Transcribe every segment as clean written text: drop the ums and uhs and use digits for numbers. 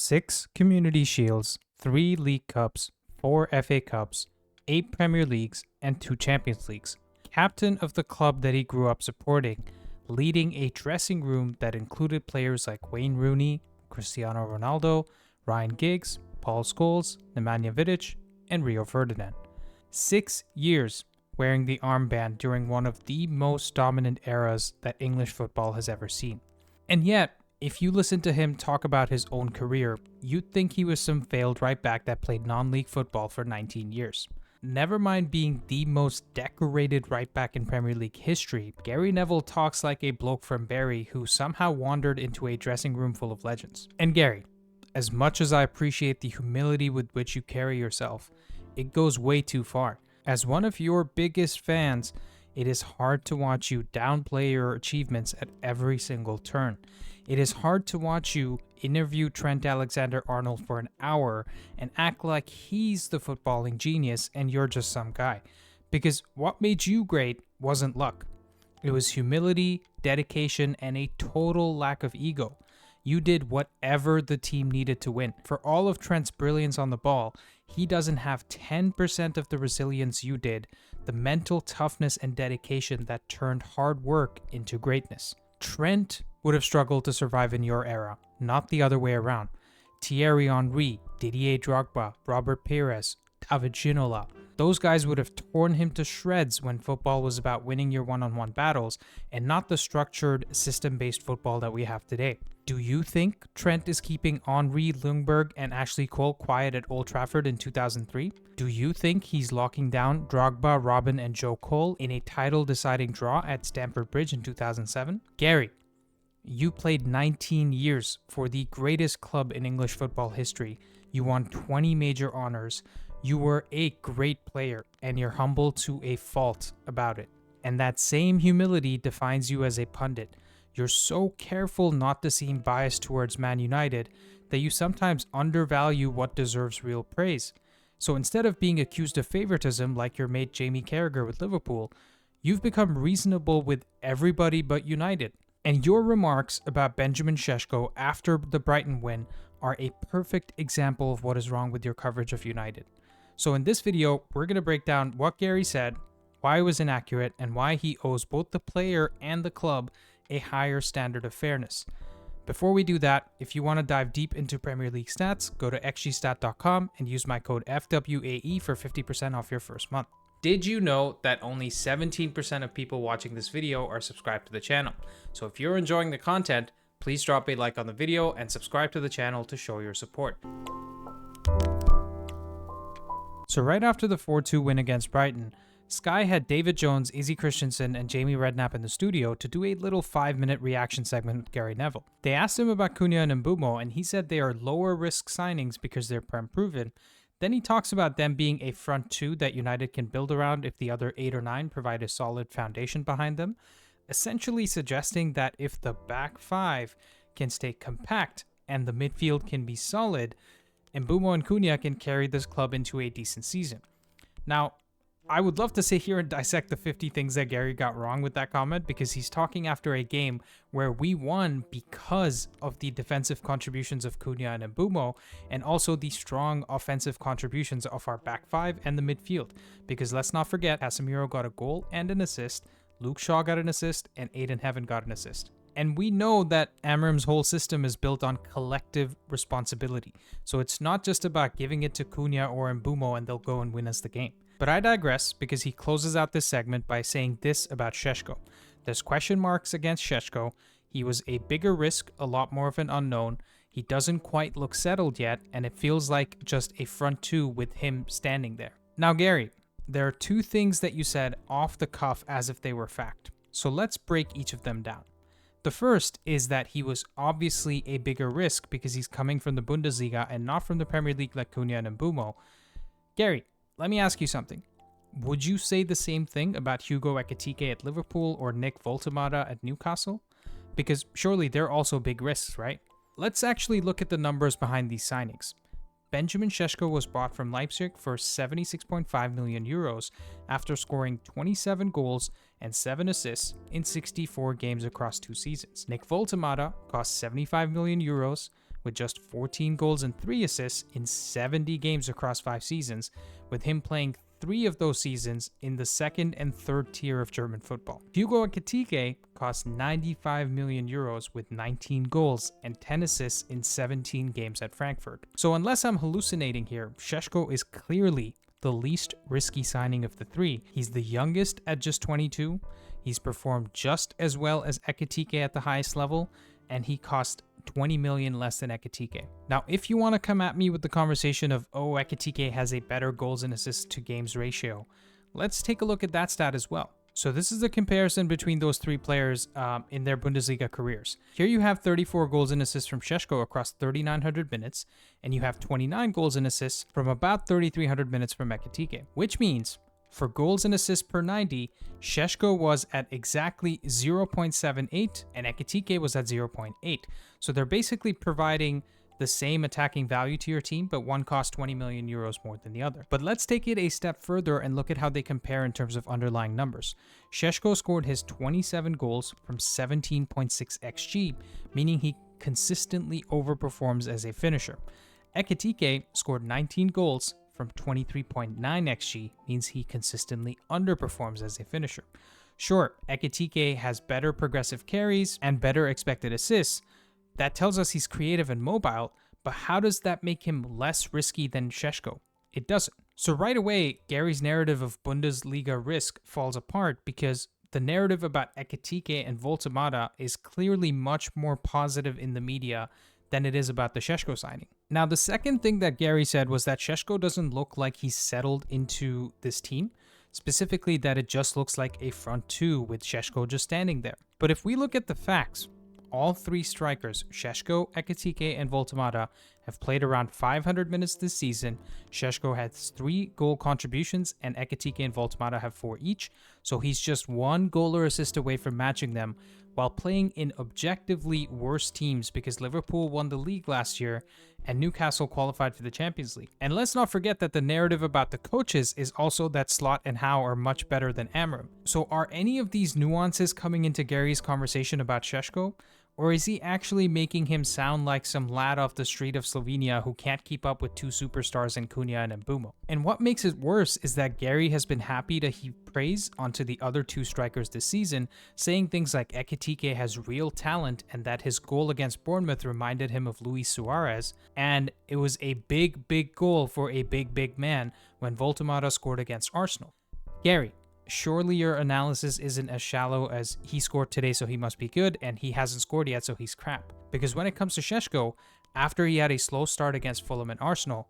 6 Community Shields, 3 League Cups, 4 FA Cups, 8 Premier Leagues, and 2 Champions Leagues. Captain of the club that he grew up supporting, leading a dressing room that included players like Wayne Rooney, Cristiano Ronaldo, Ryan Giggs, Paul Scholes, Nemanja Vidic, and Rio Ferdinand. 6 years wearing the armband during one of the most dominant eras that English football has ever seen. And yet, if you listen to him talk about his own career, you'd think he was some failed right back that played non-league football for 19 years. Never mind being the most decorated right back in Premier League history, Gary Neville talks like a bloke from Barry who somehow wandered into a dressing room full of legends. And Gary, as much as I appreciate the humility with which you carry yourself, it goes way too far. As one of your biggest fans, it is hard to watch you downplay your achievements at every single turn. It is hard to watch you interview Trent Alexander-Arnold for an hour and act like he's the footballing genius and you're just some guy. Because what made you great wasn't luck. It was humility, dedication, and a total lack of ego. You did whatever the team needed to win. For all of Trent's brilliance on the ball, he doesn't have 10% of the resilience you did, the mental toughness and dedication that turned hard work into greatness. Trent would have struggled to survive in your era, not the other way around. Thierry Henry, Didier Drogba, Robert Pires, David Ginola, those guys would have torn him to shreds when football was about winning your one-on-one battles and not the structured, system-based football that we have today. Do you think Trent is keeping Henri Ljungberg and Ashley Cole quiet at Old Trafford in 2003? Do you think he's locking down Drogba, Robin, and Joe Cole in a title-deciding draw at Stamford Bridge in 2007? Gary, you played 19 years for the greatest club in English football history. You won 20 major honors. You were a great player, and you're humble to a fault about it. And that same humility defines you as a pundit. You're so careful not to seem biased towards Man United that you sometimes undervalue what deserves real praise. So instead of being accused of favoritism like your mate Jamie Carragher with Liverpool, you've become reasonable with everybody but United. And your remarks about Benjamin Šeško after the Brighton win are a perfect example of what is wrong with your coverage of United. So in this video, we're going to break down what Gary said, why it was inaccurate, and why he owes both the player and the club a higher standard of fairness. Before we do that, if you want to dive deep into Premier League stats, go to xgstat.com and use my code FWAE for 50% off your first month. Did you know that only 17% of people watching this video are subscribed to the channel? So if you're enjoying the content, please drop a like on the video and subscribe to the channel to show your support. So right after the 4-2 win against Brighton, Sky had David Jones, Izzy Christensen, and Jamie Redknapp in the studio to do a little 5-minute reaction segment with Gary Neville. They asked him about Cunha and Mbeumo, and he said they are lower risk signings because they're prem proven. Then he talks about them being a front two that United can build around if the other 8 or 9 provide a solid foundation behind them, essentially suggesting that if the back 5 can stay compact and the midfield can be solid, Mbeumo and Cunha can carry this club into a decent season. Now, I would love to sit here and dissect the 50 things that Gary got wrong with that comment, because he's talking after a game where we won because of the defensive contributions of Cunha and Mbeumo, and also the strong offensive contributions of our back 5 and the midfield. Because let's not forget, Casemiro got a goal and an assist, Luke Shaw got an assist, and Aiden Heaven got an assist. And we know that Amram's whole system is built on collective responsibility. So it's not just about giving it to Cunha or Mbeumo and they'll go and win us the game. But I digress, because he closes out this segment by saying this about Šeško. There's question marks against Šeško. He was a bigger risk, a lot more of an unknown. He doesn't quite look settled yet, and it feels like just a front two with him standing there. Now, Gary, there are 2 things that you said off the cuff as if they were fact. So let's break each of them down. The first is that he was obviously a bigger risk because he's coming from the Bundesliga and not from the Premier League like Cunha and Mbeumo. Gary, let me ask you something. Would you say the same thing about Hugo Ekitike at Liverpool or Nick Voltemada at Newcastle? Because surely they're also big risks, right? Let's actually look at the numbers behind these signings. Benjamin Šeško was bought from Leipzig for 76.5 million euros after scoring 27 goals and 7 assists in 64 games across 2 seasons. Nick Voltemada cost 75 million euros, with just 14 goals and 3 assists in 70 games across 5 seasons, with him playing 3 of those seasons in the second and third tier of German football. Hugo Ekitike cost 95 million euros with 19 goals and 10 assists in 17 games at Frankfurt. So unless I'm hallucinating here, Šeško is clearly the least risky signing of the 3. He's the youngest at just 22. He's performed just as well as Ekitike at the highest level, and he cost 20 million less than Ekitike. Now, if you want to come at me with the conversation of, oh, Ekitike has a better goals and assists to games ratio, let's take a look at that stat as well. So this is the comparison between those 3 players in their Bundesliga careers. Here you have 34 goals and assists from Šeško across 3,900 minutes, and you have 29 goals and assists from about 3,300 minutes from Ekitike, which means for goals and assists per 90, Šeško was at exactly 0.78 and Ekitike was at 0.8. So they're basically providing the same attacking value to your team, but one costs 20 million euros more than the other. But let's take it a step further and look at how they compare in terms of underlying numbers. Šeško scored his 27 goals from 17.6 xG, meaning he consistently overperforms as a finisher. Ekitike scored 19 goals from 23.9 xG, means he consistently underperforms as a finisher. Sure, Ekitike has better progressive carries and better expected assists. That tells us he's creative and mobile, but how does that make him less risky than Šeško? It doesn't. So right away, Gary's narrative of Bundesliga risk falls apart because the narrative about Ekitike and Voltemada is clearly much more positive in the media than it is about the Šeško signing. Now, the second thing that Gary said was that Šeško doesn't look like he's settled into this team, specifically that it just looks like a front 2 with Šeško just standing there. But if we look at the facts, all 3 strikers, Šeško, Ekitike, and Voltemada, have played around 500 minutes this season. Šeško has 3 goal contributions, and Ekitike and Voltemada have 4 each, so he's just 1 goal or assist away from matching them, while playing in objectively worse teams because Liverpool won the league last year and Newcastle qualified for the Champions League. And let's not forget that the narrative about the coaches is also that Slot and Howe are much better than Amram. So are any of these nuances coming into Gary's conversation about Šeško? Or is he actually making him sound like some lad off the street of Slovenia who can't keep up with 2 superstars in Cunha and Mbeumo? And what makes it worse is that Gary has been happy to heap praise onto the other 2 strikers this season, saying things like Ekitike has real talent and that his goal against Bournemouth reminded him of Luis Suarez, and it was a big goal for a big man when Voltemada scored against Arsenal. Gary, surely your analysis isn't as shallow as he scored today so he must be good and he hasn't scored yet so he's crap. Because when it comes to Šeško, after he had a slow start against Fulham and Arsenal,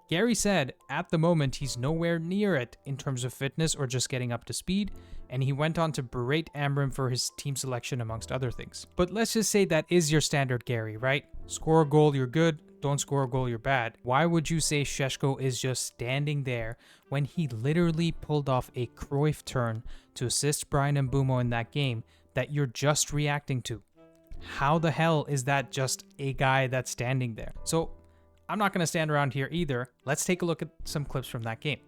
Gary said at the moment he's nowhere near it in terms of fitness or just getting up to speed, and he went on to berate Amram for his team selection amongst other things. But let's just say that is your standard Gary, right? Score a goal, you're good. Don't score a goal, you're bad. Why would you say Šeško is just standing there when he literally pulled off a Cruyff turn to assist Brian Mbeumo in that game that you're just reacting to? How the hell is that just a guy that's standing there? So I'm not going to stand around here either. Let's take a look at some clips from that game.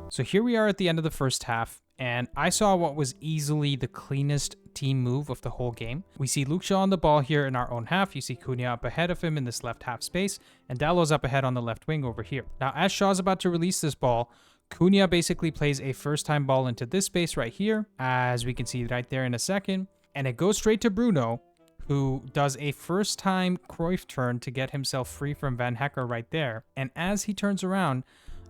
So here we are at the end of the first half, and I saw what was easily the cleanest team move of the whole game. We see Luke Shaw on the ball here in our own half. You see Cunha up ahead of him in this left half space, and Dallow's up ahead on the left wing over here. Now, as Shaw's about to release this ball, Cunha basically plays a first-time ball into this space right here, as we can see right there in a second, and it goes straight to Bruno, who does a first-time Cruyff turn to get himself free from Van Hecker right there. And as he turns around,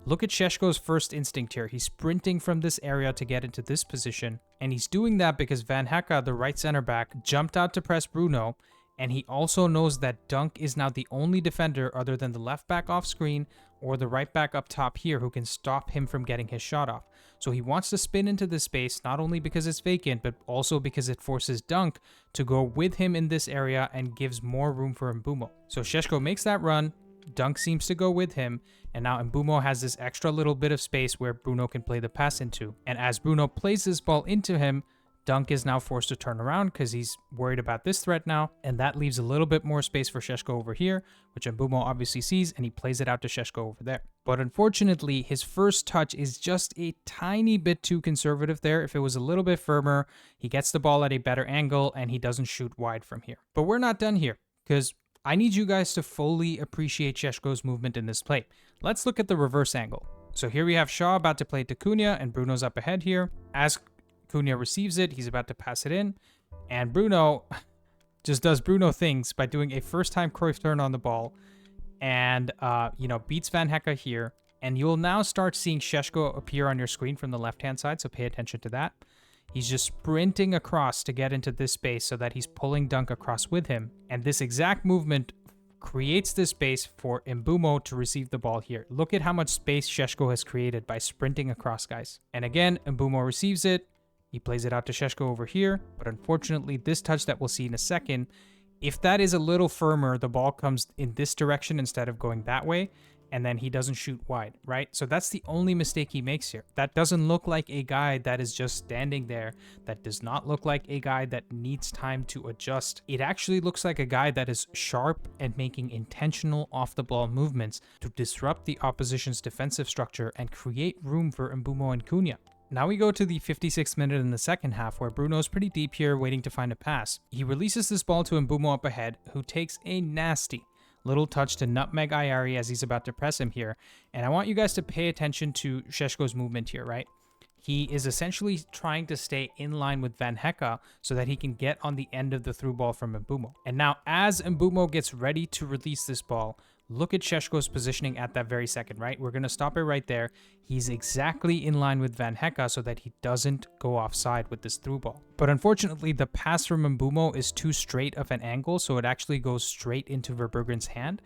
look at Šeško's first instinct here. He's sprinting from this area to get into this position, and he's doing that because Van Hecker, the right center back, jumped out to press Bruno, and he also knows that Dunk is now the only defender other than the left back off screen or the right back up top here who can stop him from getting his shot off. So he wants to spin into this space, not only because it's vacant, but also because it forces Dunk to go with him in this area and gives more room for Mbeumo. So Šeško makes that run, Dunk seems to go with him, and now Mbeumo has this extra little bit of space where Bruno can play the pass into. And as Bruno plays this ball into him, Dunk is now forced to turn around because he's worried about this threat now, and that leaves a little bit more space for Šeško over here, which Mbeumo obviously sees, and he plays it out to Šeško over there. But unfortunately, his first touch is just a tiny bit too conservative there. If it was a little bit firmer, he gets the ball at a better angle, and he doesn't shoot wide from here. But we're not done here, because I need you guys to fully appreciate Šeško's movement in this play. Let's look at the reverse angle. So here we have Shaw about to play to Cunha, and Bruno's up ahead here. As Cunha receives it, he's about to pass it in, and Bruno just does Bruno things by doing a first-time Cruyff turn on the ball, and beats Van Hecke here. And you'll now start seeing Šeško appear on your screen from the left-hand side, so pay attention to that. He's just sprinting across to get into this space so that he's pulling Dunk across with him, and this exact movement creates this space for Mbeumo to receive the ball here. Look at how much space Šeško has created by sprinting across, guys. And again, Mbeumo receives it. He plays it out to Šeško over here, but unfortunately, this touch that we'll see in a second, if that is a little firmer, the ball comes in this direction instead of going that way, and then he doesn't shoot wide, right? So that's the only mistake he makes here. That doesn't look like a guy that is just standing there. That does not look like a guy that needs time to adjust. It actually looks like a guy that is sharp and making intentional off-the-ball movements to disrupt the opposition's defensive structure and create room for Mbeumo and Cunha. Now we go to the 56th minute in the second half, where Bruno's pretty deep here waiting to find a pass. He releases this ball to Mbeumo up ahead, who takes a nasty little touch to nutmeg Ayari as he's about to press him here. And I want you guys to pay attention to Šeško's movement here, right? He is essentially trying to stay in line with Van Hecke so that he can get on the end of the through ball from Mbeumo. And now as Mbeumo gets ready to release this ball, look at Šeško's positioning at that very second, right? We're going to stop it right there. He's exactly in line with Van Hecke so that he doesn't go offside with this through ball. But unfortunately, the pass from Mbeumo is too straight of an angle, so it actually goes straight into Verbruggen's hand.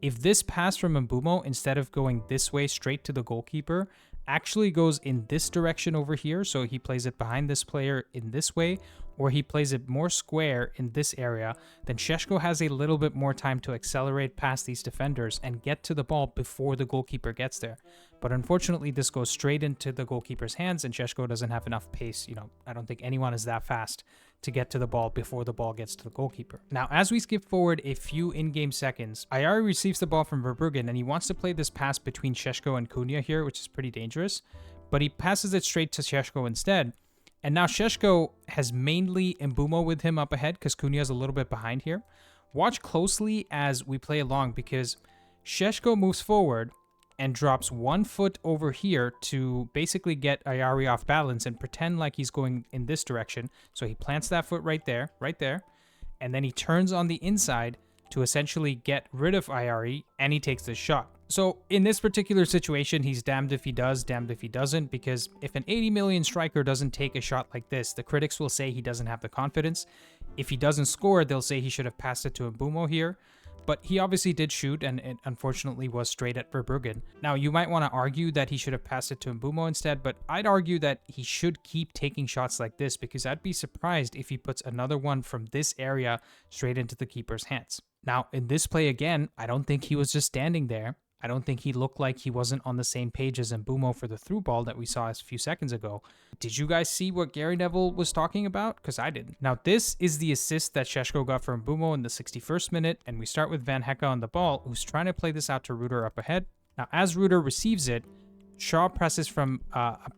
If this pass from Mbeumo, instead of going this way straight to the goalkeeper, actually goes in this direction over here, so he plays it behind this player in this way, or he plays it more square in this area, then Šeško has a little bit more time to accelerate past these defenders and get to the ball before the goalkeeper gets there. But unfortunately, this goes straight into the goalkeeper's hands, and Šeško doesn't have enough pace. I don't think anyone is that fast to get to the ball before the ball gets to the goalkeeper. Now, as we skip forward a few in-game seconds, Ayari receives the ball from Verbruggen, and he wants to play this pass between Šeško and Cunha here, which is pretty dangerous, but he passes it straight to Šeško instead. And now Šeško has mainly Mbeumo with him up ahead because Cunha is a little bit behind here. Watch closely as we play along, because Šeško moves forward and drops 1 foot over here to basically get Ayari off balance and pretend like he's going in this direction. So he plants that foot right there, and then he turns on the inside to essentially get rid of Ayari, and he takes this shot. So in this particular situation, he's damned if he does, damned if he doesn't, because if an 80 million striker doesn't take a shot like this, the critics will say he doesn't have the confidence. If he doesn't score, they'll say he should have passed it to Mbeumo here. But he obviously did shoot, and it unfortunately was straight at Verbruggen. Now, you might want to argue that he should have passed it to Mbeumo instead, but I'd argue that he should keep taking shots like this, because I'd be surprised if he puts another one from this area straight into the keeper's hands. Now, in this play again, I don't think he was just standing there. I don't think he looked like he wasn't on the same page as Mbeumo for the through ball that we saw a few seconds ago. Did you guys see what Gary Neville was talking about? Because I didn't. Now, this is the assist that Šeško got for Mbeumo in the 61st minute, and we start with Van Hecke on the ball, who's trying to play this out to Ruder up ahead. Now, as Ruder receives it, Shaw presses from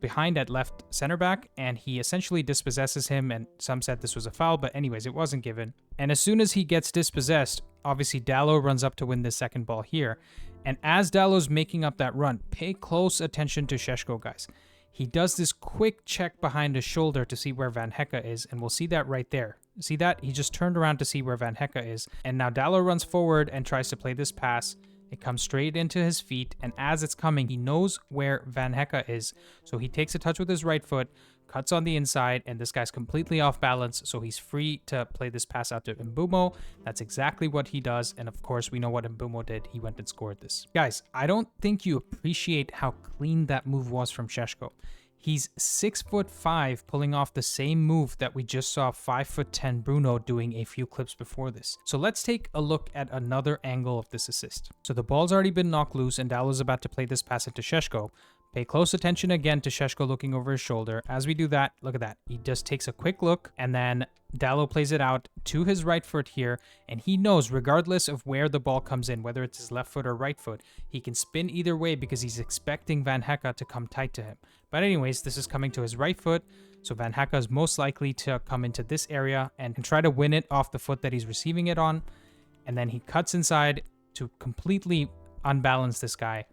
behind at left center back, and he essentially dispossesses him, and some said this was a foul, but anyways, it wasn't given. And as soon as he gets dispossessed, obviously Dalot runs up to win this second ball here. And as Dalot's making up that run, pay close attention to Šeško, guys. He does this quick check behind his shoulder to see where Van Hecke is, and we'll see that right there. See that? He just turned around to see where Van Hecke is, and now Dalot runs forward and tries to play this pass. It comes straight into his feet, and as it's coming, he knows where Van Hecke is, so he takes a touch with his right foot, cuts on the inside, and this guy's completely off balance, so he's free to play this pass out to Mbeumo. That's exactly what he does, and of course, we know what Mbeumo did. He went and scored this. Guys, I don't think you appreciate how clean that move was from Šeško. He's 6'5", pulling off the same move that we just saw 5'10" Bruno doing a few clips before this. So let's take a look at another angle of this assist. So the ball's already been knocked loose, and Dalot's about to play this pass into Šeško. Pay close attention again to Šeško looking over his shoulder. As we do that, look at that. He just takes a quick look, and then Dalot plays it out to his right foot here, and he knows regardless of where the ball comes in, whether it's his left foot or right foot, he can spin either way because he's expecting Van Hecke to come tight to him. But anyways, this is coming to his right foot, so Van Hecke is most likely to come into this area and try to win it off the foot that he's receiving it on, and then he cuts inside to completely unbalance this guy,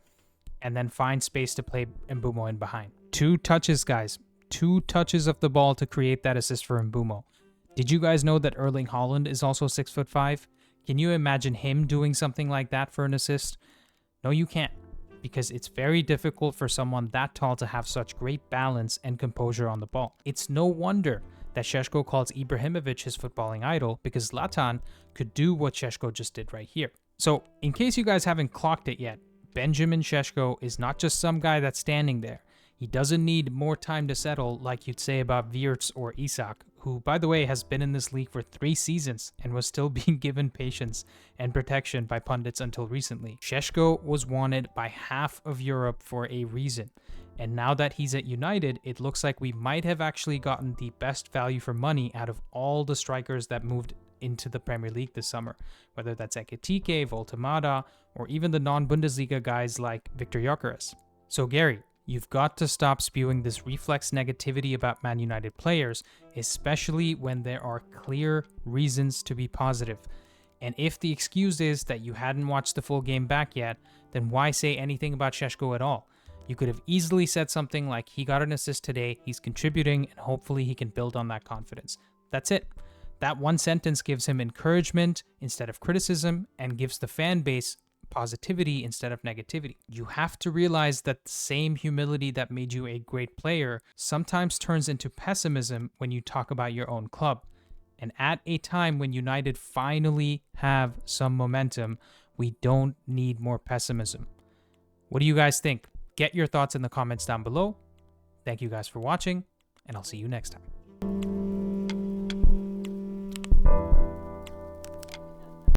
and then find space to play Mbeumo in behind. 2 touches, guys. 2 touches of the ball to create that assist for Mbeumo. Did you guys know that Erling Haaland is also 6'5"? Can you imagine him doing something like that for an assist? No, you can't, because it's very difficult for someone that tall to have such great balance and composure on the ball. It's no wonder that Šeško calls Ibrahimovic his footballing idol, because Zlatan could do what Šeško just did right here. So, in case you guys haven't clocked it yet, Benjamin Šeško is not just some guy that's standing there. He doesn't need more time to settle like you'd say about Wirtz or Isak, who, by the way, has been in this league for 3 seasons and was still being given patience and protection by pundits until recently. Šeško was wanted by half of Europe for a reason. And now that he's at United, it looks like we might have actually gotten the best value for money out of all the strikers that moved into the Premier League this summer, whether that's Ekitike, Voltemada, or even the non-Bundesliga guys like Victor Gyökeres. So Gary, you've got to stop spewing this reflex negativity about Man United players, especially when there are clear reasons to be positive. And if the excuse is that you hadn't watched the full game back yet, then why say anything about Šeško at all? You could have easily said something like, he got an assist today, he's contributing, and hopefully he can build on that confidence. That's it. That one sentence gives him encouragement instead of criticism, and gives the fan base positivity instead of negativity. You have to realize that the same humility that made you a great player sometimes turns into pessimism when you talk about your own club. And at a time when United finally have some momentum, we don't need more pessimism. What do you guys think? Get your thoughts in the comments down below. Thank you guys for watching, and I'll see you next time.